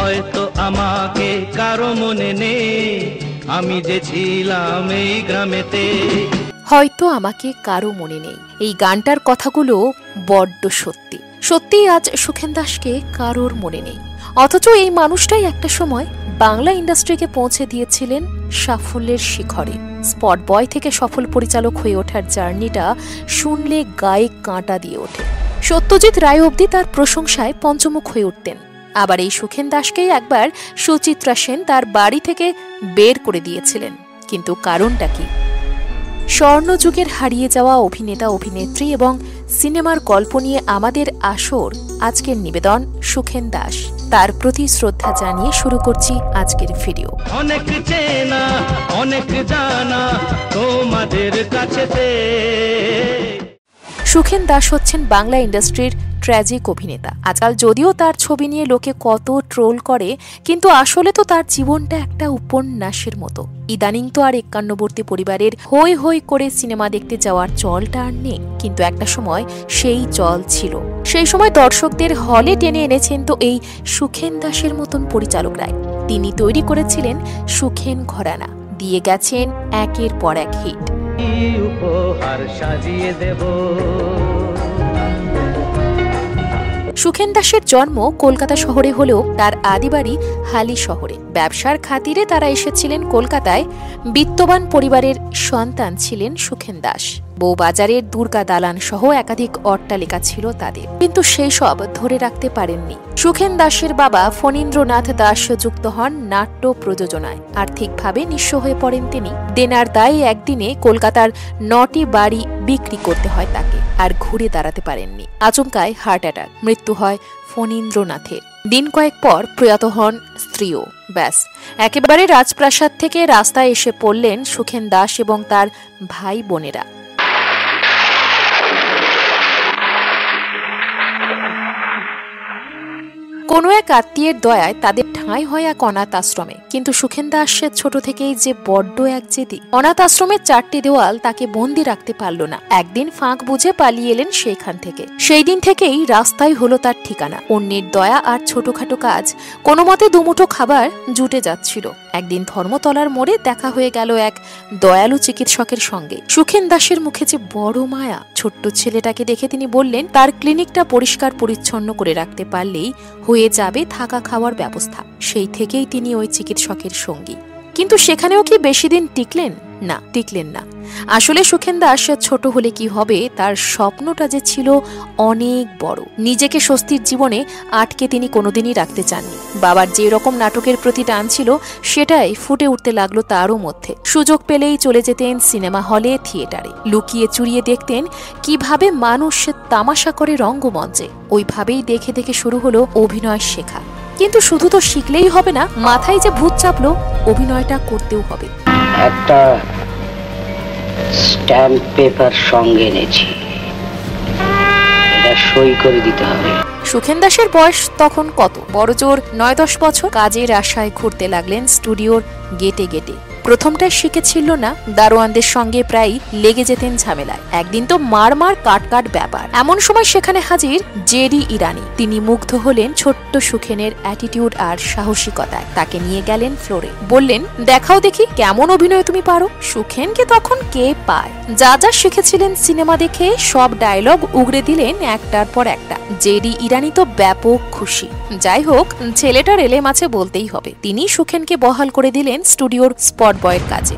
হয়তো আমাকে কারো মনে নেই, আমি যে ছিলাম এই গ্রামেতে। হয়তো আমাকে কারো মনে নেই, এই গানটার কথাগুলো বড্ড সত্যি। সত্যিই আজ সুখেন দাসকে কারোর মনে নেই, অথচ এই মানুষটাই একটা সময় বাংলা ইন্ডাস্ট্রিকে পৌঁছে দিয়েছিলেন সাফল্যের শিখরে। স্পট বয় থেকে সফল পরিচালক হয়ে ওঠার জার্নিটা শুনলে গায়ে কাঁটা দিয়ে ওঠে। সত্যজিৎ রায় অবধি তার প্রশংসায় পঞ্চমুখ হয়ে উঠতেন। আবার এই সুখেন দাসকেই একবার সুচিত্রা সেন তার বাড়ি থেকে বের করে দিয়েছিলেন। কিন্তু কারণটা কি? স্বর্ণযুগের হারিয়ে যাওয়া অভিনেতা অভিনেত্রী এবং সিনেমার গল্প নিয়ে আমাদের আসর আজকের নিবেদন সুখেন দাস। তার প্রতি শ্রদ্ধা জানিয়ে শুরু করছি আজকের ভিডিও। অনেক চেনা অনেক জানা তোমাদের কাছেতে। সুখেন দাস হচ্ছেন বাংলা ইন্ডাস্ট্রির ট্র্যাজিক অভিনেতা। আজকাল যদিও তার ছবি নিয়ে লোকে কত ট্রোল করে, কিন্তু আসলে তো তার জীবনটা একটা উপন্যাসের মতো। ইদানিং তো আর 51বর্তী পরিবারের হই হই করে সিনেমা দেখতে যাওয়ার চলটা আর নেই, কিন্তু একটা সময় সেই চল ছিল। সেই সময় দর্শকদের হলে টেনে এনেছেন তো এই সুখেন দাসের মতন পরিচালকরাই। তিনি তৈরি করেছিলেন সুখেন ঘরানা, দিয়ে গেছেন একের পর এক হিট। উপহার সাজিয়ে দেব। সুখেন দাসের জন্ম কলকাতা শহরে হলেও তার আদিবাড়ি হালি শহরে। ব্যবসার খাতিরে তারা এসেছিলেন কলকাতায়। বিত্তবান পরিবারের সন্তান ছিলেন সুখেন দাস। বউবাজারের দুর্গা দালান সহ একাধিক অট্টালিকা ছিল তাদের, কিন্তু সেই সব ধরে রাখতে পারেননি। সুখেন দাসের বাবা ফণীন্দ্রনাথ দাস যুক্ত হন নাট্য প্রযোজনায়। আর্থিকভাবে নিঃস্ব হয়ে পড়েন তিনি। দেনার দায়ে একদিনে কলকাতার 9টি বাড়ি বিক্রি করতে হয় তাকে, আর ঘুরে দাঁড়াতে পারেননি। আচমকায় হার্ট অ্যাটাক, মৃত্যু হয় ফণীন্দ্রনাথের। দিন কয়েক পর প্রয়াত হন স্ত্রীও। ব্যাস, একেবারে রাজপ্রাসাদ থেকে রাস্তায় এসে পড়লেন সুখেন দাস এবং তার ভাই বোনেরা। কোনো এক আত্মীয়ের দয়ায় তাদের ঠাঁই হয় এক অনাথ আশ্রমে। কিন্তু সুখেন দাসের ছোট থেকেই যে বড্ড এক জেদি। অনাথ আশ্রমের 4টি দেওয়াল তাকে বন্দি রাখতে পারল না। একদিন ফাঁক বুঝে পালিয়ে এলেন সেইখান থেকে। সেই দিন থেকেই রাস্তায় হলো তার ঠিকানা। অন্যের দয়া আর ছোটখাটো কাজ কোনো মতে দুমুঠো খাবার জুটে যাচ্ছিল। একদিন ধর্মতলার মোড়ে দেখা হয়ে গেল এক দয়ালু চিকিৎসকের সঙ্গে। সুখেন দাসের মুখে যে বড় মায়া। ছোট্ট ছেলেটাকে দেখে তিনি বললেন তার ক্লিনিকটা পরিষ্কার পরিচ্ছন্ন করে রাখতে পারলেই হয়ে যাবে থাকা খাওয়ার ব্যবস্থা। সেই থেকেই তিনি ওই চিকিৎসকের সঙ্গী। কিন্তু সেখানেও কি বেশি দিন টিকলেন না? টিকলেন না। আসলে সুখেন দাস ছোট হলে কি হবে, তার স্বপ্নটা যে ছিল অনেক বড়। নিজেকে স্বস্তির জীবনে আটকে তিনি কোনোদিনই রাখতে চাননি। বাবার যে রকম নাটকের প্রতি টান ছিল সেটাই ফুটে উঠতে লাগলো তারও মধ্যে। সুযোগ পেলেই চলে যেতেন সিনেমা হলে, থিয়েটারে। লুকিয়ে চুরিয়ে দেখতেন কিভাবে মানুষ তামাশা করে রঙ্গমঞ্চে। ওইভাবেই দেখে দেখে শুরু হলো অভিনয় শেখা। কিন্তু শুধু তো শিখলেই হবে না, মাথায় যে ভূত চাপলো, অভিনয়টা করতেও হবে। একটা স্ট্যাম্প পেপার সঙ্গে এনেছি, এটা সই করে দিতে হবে। সুখেন দাসের বয়স তখন কত? বড়জোর 9-10 বছর। কাজের আশায় ঘুরতে লাগলেন স্টুডিওর গেটে গেটে। প্রথমটা শিখেছিল না, দারোয়ানদের সঙ্গে প্রায় লেগে যেতেন ঝামেলায়। একদিন তো মার কাট ব্যাপার। এমন সময় সেখানে হাজির জেডি ইরানি। তিনি মুগ্ধ হলেন ছোট্ট সুখেনের অ্যাটিটিউড আর সাহসিকতায়। তাকে নিয়ে গেলেন ফ্লোরে, বললেন দেখাও দেখি কেমন অভিনয় তুমি পারো। সুখেনকে তখন কে পায়? যা যা শিখেছিলেন সিনেমা দেখে সব ডায়লগ উগড়ে দিলেন একটার পর একটা। জেডি ইরানি তো ব্যাপক খুশি। যাই হোক, ছেলেটার এলেম আছে বলতেই হবে। তিনি সুখেনকে বহাল করে দিলেন স্টুডিওর স্পট বয়ের কাজে।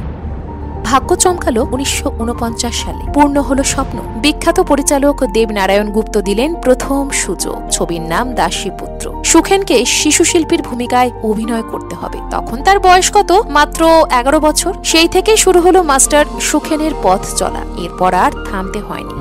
ভাগ্য চমকালো 1949 সালে। পূর্ণ হলো স্বপ্ন। বিখ্যাত পরিচালক দেবনারায়ণ গুপ্ত দিলেন প্রথম সুযোগ। ছবির নাম দাসীপুত্র। সুখেনকে শিশু শিল্পীর ভূমিকায় অভিনয় করতে হবে। তখন তার বয়স কত? মাত্র 11 বছর। সেই থেকে শুরু হলো মাস্টার সুখেনের পথ চলা। এরপর আর থামতে হয়নি।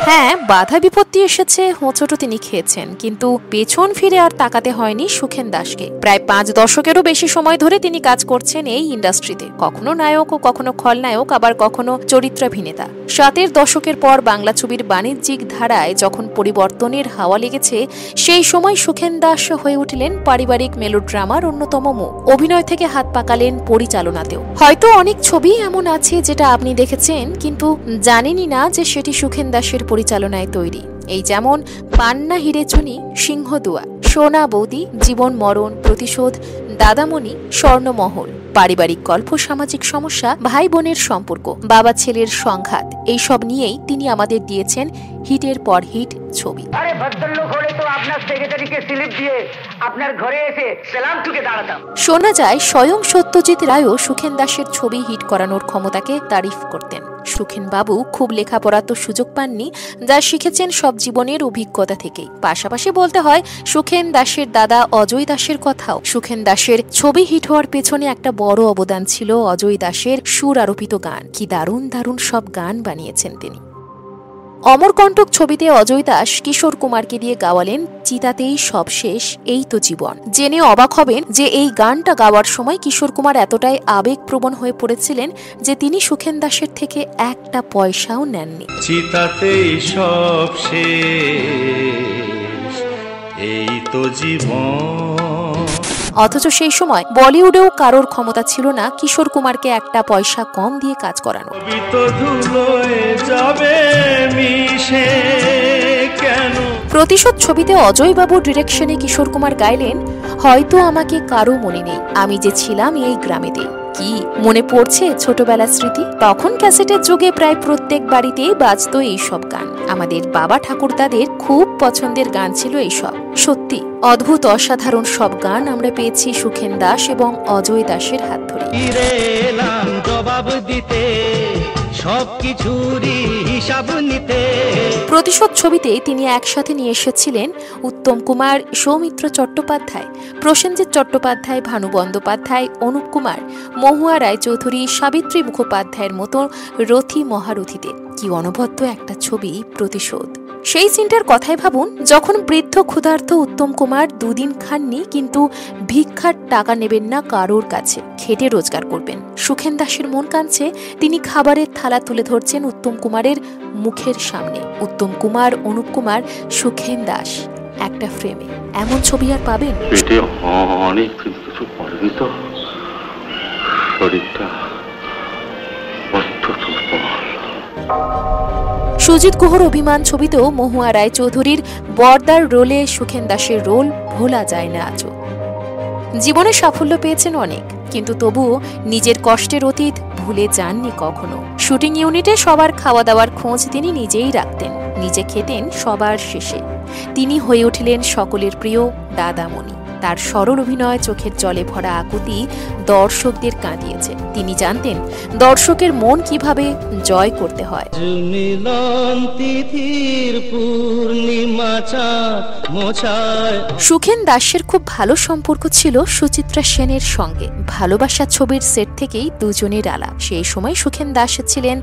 হ্যাঁ, বাধা বিপত্তি এসেছে, হোঁচটও তিনি খেয়েছেন, কিন্তু পেছন ফিরে আর তাকাতে হয়নি সুখেন দাসকে। প্রায় 5 দশকেরও বেশি সময় ধরে তিনি কাজ করছেন এই ইন্ডাস্ট্রিতে। কখনো নায়ক ও কখনো খলনায়ক, আবার কখনো চরিত্রাভিনেতা। 70-এর দশকের পর বাংলা ছবির বাণিজ্যিক ধারায় যখন পরিবর্তনের হাওয়া লেগেছে, সেই সময় সুখেন দাস হয়ে উঠলেন পারিবারিক মেলোড্রামার অন্যতম মুখ। অভিনয় থেকে হাত পাকালেন পরিচালনাতেও। হয়তো অনেক ছবি এমন আছে যেটা আপনি দেখেছেন, কিন্তু জানেনই না যে সেটি সুখেন দাসের পরিচালনায় তৈরি। এই যেমন পান্না হিরেচুনি, সিংহদুয়া, সোনা বৌদি, জীবন মরণ, প্রতিশোধ, দাদামণি, স্বর্ণমহল, পারিবারিক গল্প, সামাজিক সমস্যা, ভাই বোনের সম্পর্ক, বাবা ছেলের সংঘাত, এইসব নিয়েই তিনি আমাদের দিয়েছেন হিটের পর হিট ছবি। আরে ভদ্রলোক হলে তো আপনার সেক্রেটারিকে স্লিপ দিয়ে আপনার ঘরে এসে সালাম ঠুকে দাঁড়াতাম। শোনা যায় স্বয়ং সত্যজিৎ রায়ও সুখেন দাসের ছবি হিট করানোর ক্ষমতাকে তারিফ করতেন। সুখেন বাবু খুব লেখাপড়া তো সুযোগ পাননি, যা শিখেছেন সব জীবনের অভিজ্ঞতা থেকেই। পাশাপাশি বলতে হয় সুখেন দাসের দাদা অজয় দাসের কথাও। সুখেন দাসের ছবি হিট হওয়ার পেছনে একটা বড় অবদান ছিল অজয় দাসের সুর আরোপিত গান। কি দারুণ দারুণ সব গান বানিয়েছেন তিনি। অমরকণ্টক ছবিতে অজয় দাস কিশোর কুমারকে দিয়ে গাওয়ালেন চিতাতেই সব শেষ, এই তো জীবন। জেনে অবাক হবেন যে এই গানটা গাওয়ার সময় কিশোর কুমার এতটাই আবেগপ্রবণ হয়ে পড়েছিলেন যে তিনি সুখেন দাসের থেকে একটা পয়সাও নেননি। চিতাতেই সব শেষ, এই তো জীবন। অথচ সেই সময় বলিউডেও কারোর ক্ষমতা ছিল না কিশোর কুমারকে একটা পয়সা কম দিয়ে কাজ করানো। প্রতিশোধ ছবিতে অজয় বাবুর ডিরেকশনে কিশোর কুমার গাইলেন, হয়তো আমাকে কারো মনে নেই, আমি যে ছিলাম এই গ্রামেতে। কি মনে পড়ছে ছোটবেলার স্মৃতি? তখন ক্যাসেটের যুগে প্রায় প্রত্যেক বাড়িতেই বাজতো এইসব গান। আমাদের বাবা ঠাকুরদাদের খুব পছন্দের গান ছিল এইসব। সত্যি অদ্ভুত অসাধারণ সব গান আমরা পেয়েছি সুখেন দাস এবং অজয় দাসের হাত ধরে। জবাব দিতে সবকিছুরই হিসাব নিতে। প্রতিশোধ ছবিতে তিনি একসাথে নিয়ে এসেছিলেন উত্তম কুমার, সৌমিত্র চট্টোপাধ্যায়, প্রসেনজিৎ চট্টোপাধ্যায়, ভানু বন্দ্যোপাধ্যায়, অনুপ কুমার, মহুয়া রায়চৌধুরী, সাবিত্রী মুখোপাধ্যায়ের মতো রথী মহারথীদের। কি অনবদ্য একটা ছবি প্রতিশোধ। সেই সিনটার কথাই ভাবুন, যখন বৃদ্ধ ক্ষুধার্ত উত্তম কুমার দুদিন খাননি, কিন্তু ভিক্ষার টাকা নেবেন না কারোর কাছে, খেটে রোজগার করবেন। সুখেন দাসের মন কাঁদছে, তিনি খাবারের থালা তুলে ধরছেন উত্তম কুমারের মুখের সামনে। উত্তম কুমার, অনুপ কুমার, সুখেন দাস একটা ফ্রেমে। এমন ছবি আর পাবেন? অনেক কিছু করেনি তো, শরীরটা সুজিত গুহর অভিমান ছবিতেও মহুয়া রায়চৌধুরীর বর্দার রোলে সুখেন দাসের রোল ভোলা যায় না আজও। জীবনে সাফল্য পেয়েছেন অনেক, কিন্তু তবুও নিজের কষ্টের অতীত ভুলে যাননি কখনো। শুটিং ইউনিটে সবার খাওয়া দাওয়ার খোঁজ তিনি নিজেই রাখতেন, নিজে খেতেন সবার শেষে। তিনি হয়ে উঠলেন সকলের প্রিয় দাদামণি। তার সরল অভিনয়, চোখের জলে ভরা আকুতি দর্শকদের কাঁদিয়েছে। তিনি জানতেন দর্শকের মন কিভাবে জয় করতে হয়। সুখেন দাসের খুব ভালো সম্পর্ক ছিল সুচিত্রা সেনের সঙ্গে। ভালোবাসা ছবির সেট থেকেই দুজনের আলাপ। সেই সময় সুখেন দাস ছিলেন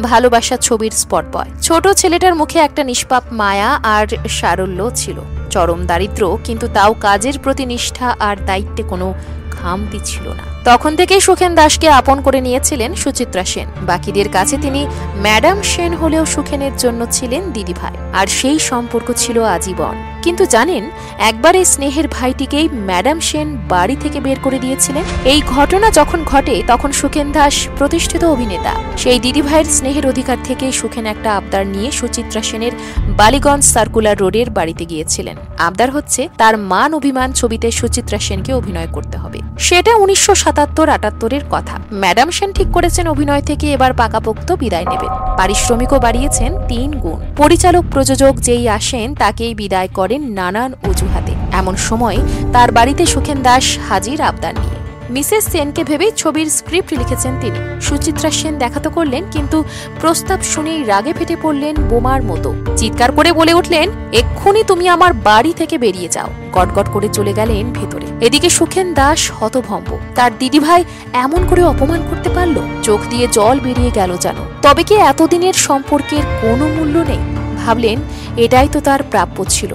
ভালোবাসা ছবির স্পট বয়। ছোট ছেলেটার মুখে একটা নিষ্পাপ মায়া আর সারল্য ছিল। চরম দারিদ্র, কিন্তু তাও কাজের প্রতি নিষ্ঠা আর দায়িত্বে কোনো খামতি ছিল না। তখন থেকেই সুখেন দাসকে আপন করে নিয়েছিলেন সুচিত্রা সেন। বাকিদের কাছে তিনি ম্যাডাম সেন হলেও সুখেনের জন্য ছিলেন দিদিভাই, আর সেই সম্পর্ক ছিল আজীবন। কিন্তু জানেন, একবার এই স্নেহের ভাইটিকেই ম্যাডাম সেন বাড়ি থেকে বের করে দিয়েছিলেন। এই ঘটনা যখন ঘটে তখন সুখেন দাস প্রতিষ্ঠিত অভিনেতা। সেই দিদিভাইয়ের স্নেহের অধিকার থেকে সুখেন একটা আবদার নিয়ে সুচিত্রা সেনের বালিগঞ্জ সার্কুলার রোডের বাড়িতে গিয়েছিলেন। আবদার হচ্ছে তার মান অভিমান ছবিতে সুচিত্রা সেনকে অভিনয় করতে হবে। সেটা 1977-78-এর কথা। ম্যাডাম সেন ঠিক করেছেন অভিনয় থেকে এবার পাকাপোক্ত বিদায় নেবেন। পারিশ্রমিকও বাড়িয়েছেন 3 গুণ। পরিচালক প্রযোজক যেই আসেন তাকেই বিদায় করেন নানান অজুহাতে। এমন সময় তার বাড়িতে সুখেন দাস হাজির আবদার নিয়ে। মিসেস সেনকে ভেবেই ছবির স্ক্রিপ্ট লিখেছেন তিনি। সুচিত্রা সেন দেখা তো করলেন, কিন্তু প্রস্তাব শুনেই রাগে ফেটে পড়লেন বোমার মতো। চিৎকার করে বলে উঠলেন, এক্ষুনি তুমি আমার বাড়ি থেকে বেরিয়ে যাও। গটগট করে চলে গেলেন ভেতরে। এদিকে সুখেন দাস হতভম্ব। তার দিদিভাই এমন করে অপমান করতে পারল? চোখ দিয়ে জল বেরিয়ে গেল যেন। তবে কি এতদিনের সম্পর্কের কোনো মূল্য নেই? ভাবলেন এটাই তো তার প্রাপ্য ছিল।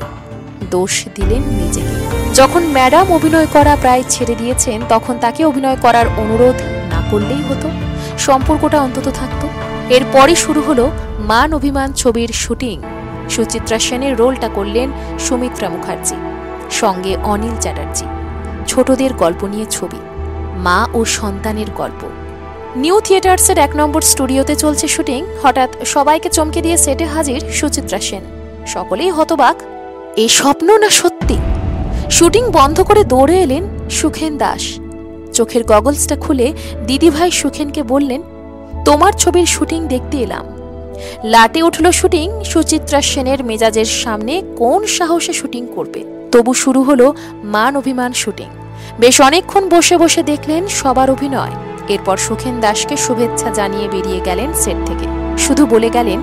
দোষ দিলেন নিজেকে। যখন ম্যাডাম অভিনয় করা প্রায় ছেড়ে দিয়েছেন, তখন তাকে অভিনয় করার অনুরোধ না করলেই হতো, সম্পর্কটা অন্তত থাকতো। এরপরই শুরু হলো মান অভিমান ছবির শুটিং। সুচিত্রা সেনের রোলটা করলেন সুমিত্রা মুখার্জি, সঙ্গে অনিল চ্যাটার্জি। ছোটদের গল্প নিয়ে ছবি, মা ও সন্তানের গল্প। নিউ থিয়েটার্সের 1 নম্বর স্টুডিওতে চলছে শুটিং। হঠাৎ সবাইকে চমকে দিয়ে সেটে হাজির সুচিত্রা সেন। সকলেই হতবাক, এ স্বপ্ন না সত্যি? শুটিং বন্ধ করে দৌড়ে এলেন সুখেন দাস। চোখের গগলসটা খুলে দিদিভাই সুখেনকে বললেন, তোমার ছবির শুটিং দেখতে এলাম। লাটে উঠল শুটিং। সুচিত্রা সেনের মেজাজের সামনে কোন সাহসে শুটিং করবে? তবু শুরু হলো মান অভিমান শুটিং। বেশ অনেকক্ষণ বসে বসে দেখলেন সবার অভিনয়। এরপর সুখেন দাসকে শুভেচ্ছা জানিয়ে বেরিয়ে গেলেন সেট থেকে। শুধু বলে গেলেন,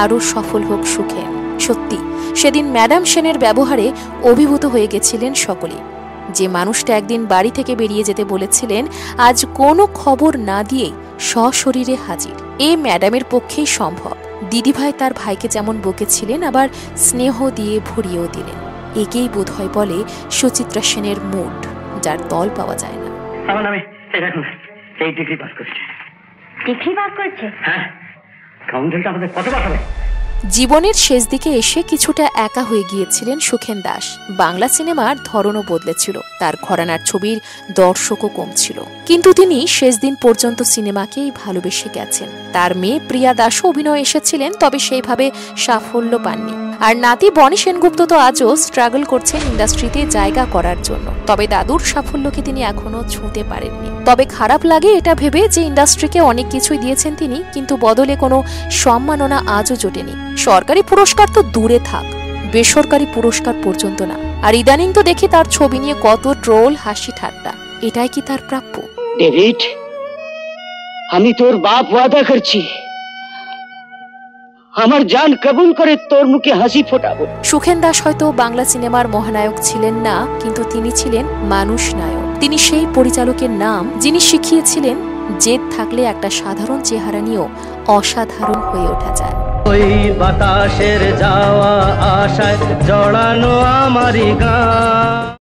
আরও সফল হোক সুখেন। সত্যি সেদিন ম্যাডাম সেনের ব্যবহারে অভিভূত হয়ে গেছিলেন সকলে। যে মানুষটা একদিন বাড়ি থেকে বেরিয়ে যেতে বলেছিলেন, আজ কোনো খবর না দিয়েই সশরীরে হাজির। এ ম্যাডামের পক্ষেই সম্ভব। দিদিভাই তার ভাইকে যেমন বকেছিলেন, আবার স্নেহ দিয়ে ভরিয়েও দিলেন। একেই বোধহয় বলে সুচিত্রা সেনের মুড, যার তল পাওয়া যায় না। আমার নামে এই ডিগ্রি পাস করছে। ডিগ্রি পাস করছে? হ্যাঁ, কাউন্সিলটা আমাদের কত পাঠাবে? জীবনের শেষ দিকে এসে কিছুটা একা হয়ে গিয়েছিলেন সুখেন দাস। বাংলা সিনেমার ধরনও বদলেছিল, তার ঘরানার ছবির দর্শকও কম ছিল। কিন্তু তিনি শেষ দিন পর্যন্ত সিনেমাকেই ভালোবেসে গেছেন। তার মেয়ে প্রিয়া দাসও অভিনয়ে এসেছিলেন, তবে সেইভাবে সাফল্য পাননি। আর নাতি বনি সেনগুপ্ত তো আজও স্ট্রাগল করছেন ইন্ডাস্ট্রিতে জায়গা করার জন্য। তবে দাদুর সাফল্যকে তিনি এখনো ছুঁতে পারেননি। তবে খারাপ লাগে এটা ভেবে যে ইন্ডাস্ট্রিকে অনেক কিছুই দিয়েছেন তিনি, কিন্তু বদলে কোনো সম্মাননা আজও জোটেনি। সরকারি পুরস্কার তো দূরে থাক, বেসরকারি পুরস্কার পর্যন্ত না। আর ইদানিং তো দেখি তার ছবি নিয়ে কত ট্রোল, হাসি ঠাট্টা। এটাই কি তার প্রাপ্য? ডেভিড, আমি তোর বাপ ওয়াদা করছি, আমার জান কবুল করে তোর মুখে হাসি ফোটাবো। সুখেন দাস হয়তো বাংলা সিনেমার মহানায়ক ছিলেন না, কিন্তু তিনি ছিলেন মানুষ নায়ক। তিনি সেই পরিচালকের নাম যিনি শিখিয়েছিলেন জেদ থাকলে একটা সাধারণ চেহারা নিয়েও অসাধারণ হয়ে ওঠা যায়। ওই বাতাসের যাওয়া আশায় জড়ানো আমারই গান।